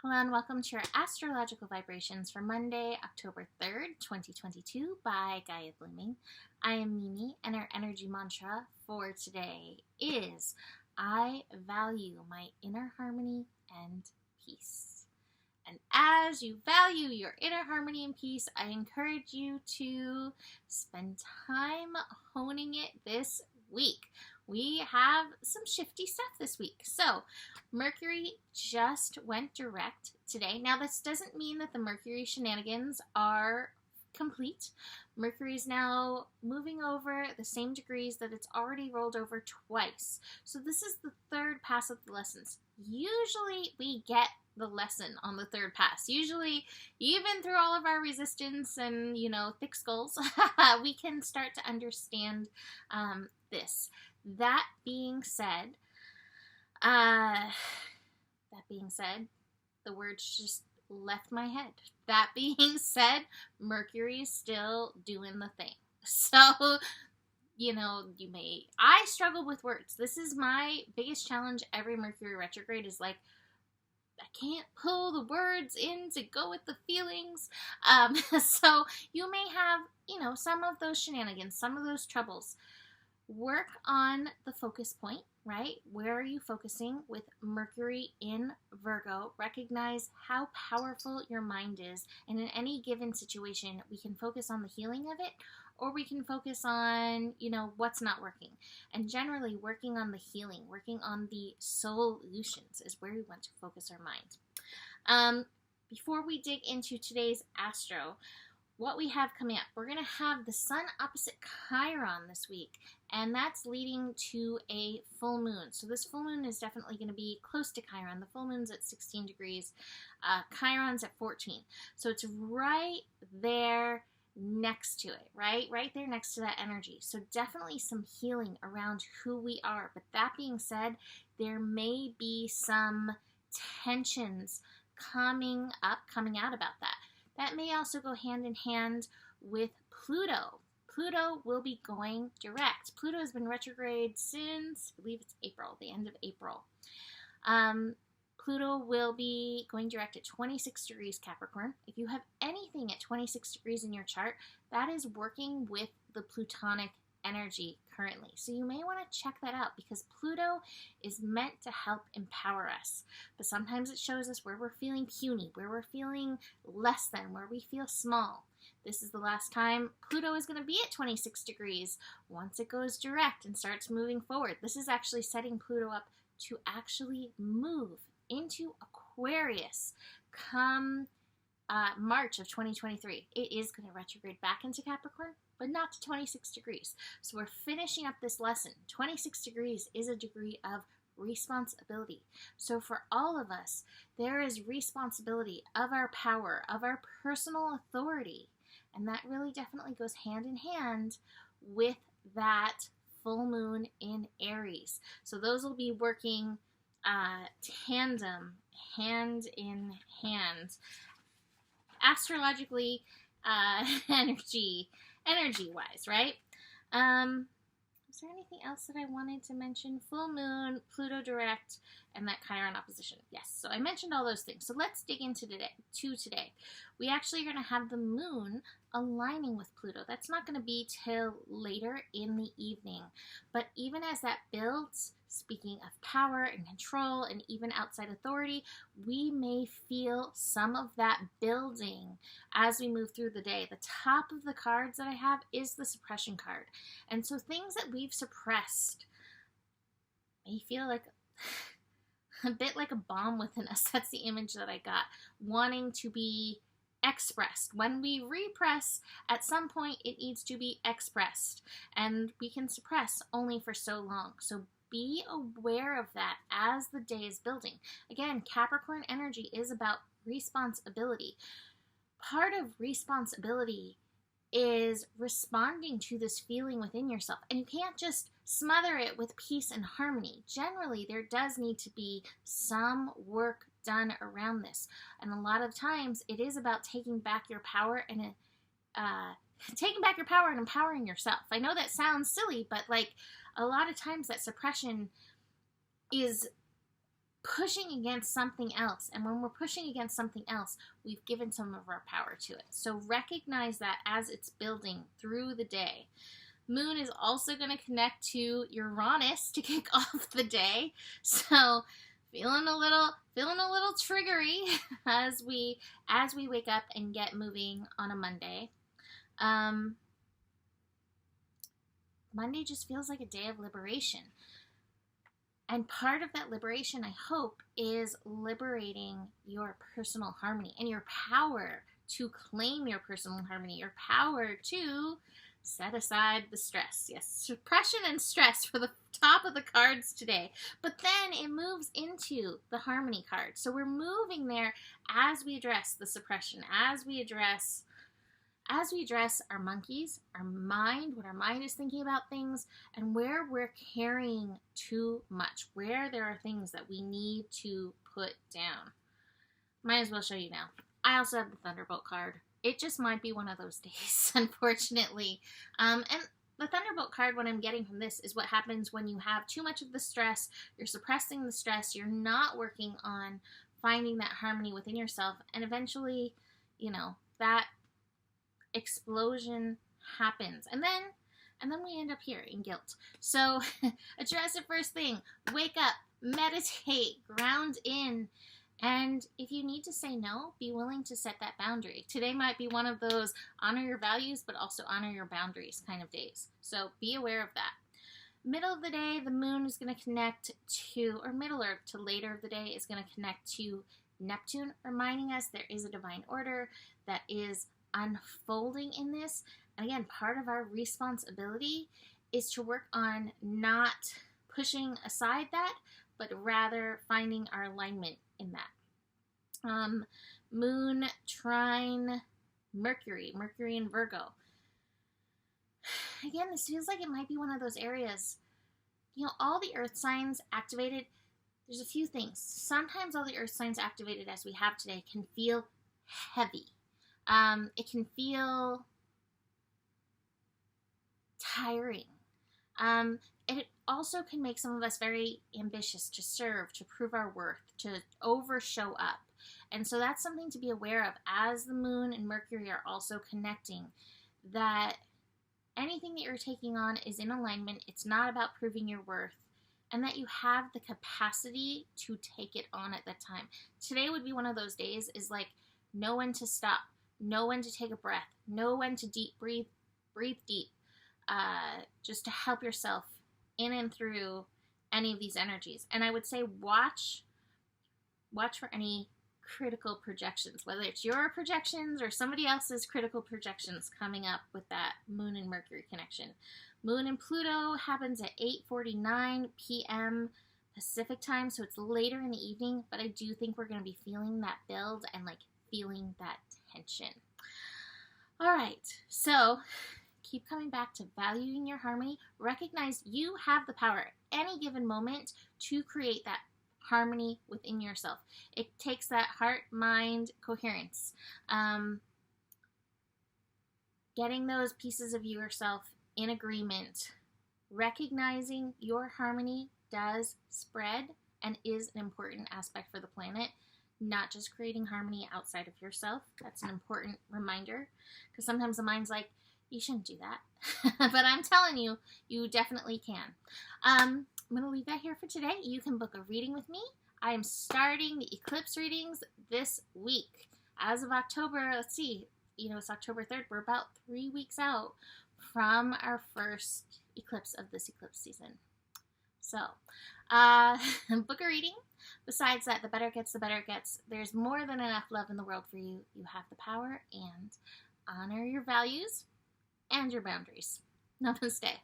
Hello and welcome to your astrological vibrations for Monday, October 3rd, 2022 by Gaia Blooming. I am Mimi and our energy mantra for today is I value my inner harmony and peace. And as you value your inner harmony and peace, I encourage you to spend time honing it this week. We have some shifty stuff this week. So, Mercury just went direct today. Now, this doesn't mean that the Mercury shenanigans are complete. Mercury is now moving over the same degrees that it's already rolled over twice. So, this is the third pass of the lessons. Usually, we get the lesson on the third pass. Usually, even through all of our resistance and, thick skulls, we can start to understand this. That being said, the words just left my head. That being said, Mercury is still doing the thing. So, I struggle with words. This is my biggest challenge every Mercury retrograde is like, I can't pull the words in to go with the feelings. So you may have, some of those shenanigans, some of those troubles. Work on the focus point, right? Where are you focusing with Mercury in Virgo? Recognize how powerful your mind is. And in any given situation, we can focus on the healing of it, or we can focus on, what's not working. And generally, working on the healing, working on the solutions is where we want to focus our mind. Before we dig into today's astro, what we have coming up, we're going to have the sun opposite Chiron this week, and that's leading to a full moon. So this full moon is definitely going to be close to Chiron. The full moon's at 16 degrees. Chiron's at 14. So it's right there next to it, right there next to that energy. So definitely some healing around who we are. But that being said, there may be some tensions coming out about that. That may also go hand in hand with Pluto. Pluto will be going direct. Pluto has been retrograde since, I believe it's April, the end of April. Pluto will be going direct at 26 degrees Capricorn. If you have anything at 26 degrees in your chart, that is working with the Plutonic energy currently. So you may want to check that out because Pluto is meant to help empower us. But sometimes it shows us where we're feeling puny, where we're feeling less than, where we feel small. This is the last time Pluto is going to be at 26 degrees once it goes direct and starts moving forward. This is actually setting Pluto up to actually move into Aquarius come March of 2023. It is going to retrograde back into Capricorn, but not to 26 degrees. So we're finishing up this lesson. 26 degrees is a degree of responsibility. So for all of us, there is responsibility of our power, of our personal authority. And that really definitely goes hand in hand with that full moon in Aries. So those will be working tandem, hand in hand. Astrologically, energy-wise, right? Is there anything else that I wanted to mention? Full moon, Pluto direct, and that Chiron opposition. Yes, so I mentioned all those things. So let's dig into today. We actually are going to have the moon aligning with Pluto. That's not going to be till later in the evening. But even as that builds, speaking of power and control and even outside authority, we may feel some of that building as we move through the day. The top of the cards that I have is the suppression card. And so things that we've suppressed may feel like a bit like a bomb within us. That's the image that I got. Wanting to be expressed. When we repress, at some point it needs to be expressed. And we can suppress only for so long. So be aware of that as the day is building. Again, Capricorn energy is about responsibility. Part of responsibility is responding to this feeling within yourself. And you can't just smother it with peace and harmony. Generally, there does need to be some work done around this. And a lot of times, it is about taking back your power and empowering yourself. I know that sounds silly, but a lot of times that suppression is pushing against something else. And when we're pushing against something else, we've given some of our power to it. So recognize that as it's building through the day. Moon is also going to connect to Uranus to kick off the day. So feeling a little triggery as we wake up and get moving on a Monday. Monday just feels like a day of liberation. And part of that liberation, I hope, is liberating your personal harmony and your power to claim your personal harmony, your power to set aside the stress. Yes, suppression and stress for the top of the cards today. But then it moves into the harmony card. So we're moving there as we address the suppression, as we address our monkeys, our mind, what our mind is thinking about things, and where we're carrying too much, where there are things that we need to put down. Might as well show you now. I also have the Thunderbolt card. It just might be one of those days, unfortunately. And the Thunderbolt card, what I'm getting from this, is what happens when you have too much of the stress, you're suppressing the stress, you're not working on finding that harmony within yourself, and eventually, that explosion happens. And then we end up here in guilt. So address it first thing. Wake up, meditate, ground in. And if you need to say no, be willing to set that boundary. Today might be one of those honor your values, but also honor your boundaries kind of days. So be aware of that. Middle of the day, the moon is going to connect to, or middle or to later of the day is going to connect to Neptune, reminding us there is a divine order that is unfolding in this. And again, part of our responsibility is to work on not pushing aside that, but rather finding our alignment in that. Moon trine Mercury in Virgo. Again, this feels like it might be one of those areas, all the earth signs activated. There's a few things. Sometimes all the earth signs activated as we have today can feel heavy. It can feel tiring. It also can make some of us very ambitious to serve, to prove our worth, to show up. And so that's something to be aware of as the moon and Mercury are also connecting, that anything that you're taking on is in alignment. It's not about proving your worth, and that you have the capacity to take it on at that time. Today would be one of those days, is like, know when to stop, know when to take a breath, know when to breathe deep, just to help yourself in and through any of these energies. And I would say watch for any critical projections, whether it's your projections or somebody else's critical projections coming up with that Moon and Mercury connection. Moon and Pluto happens at 8:49 p.m. Pacific time, so it's later in the evening, but I do think we're going to be feeling that build and feeling that tension. All right, so keep coming back to valuing your harmony. Recognize you have the power at any given moment to create that harmony within yourself. It takes that heart-mind coherence. Getting those pieces of yourself in agreement. Recognizing your harmony does spread and is an important aspect for the planet. Not just creating harmony outside of yourself. That's an important reminder, because sometimes the mind's like, you shouldn't do that. But I'm telling you, you definitely can. I'm going to leave that here for today. You can book a reading with me. I am starting the eclipse readings this week. As of October, let's see, it's October 3rd. We're about 3 weeks out from our first eclipse of this eclipse season. So, book a reading. Besides that, the better it gets. There's more than enough love in the world for you. You have the power, and honor your values and your boundaries. Namaste.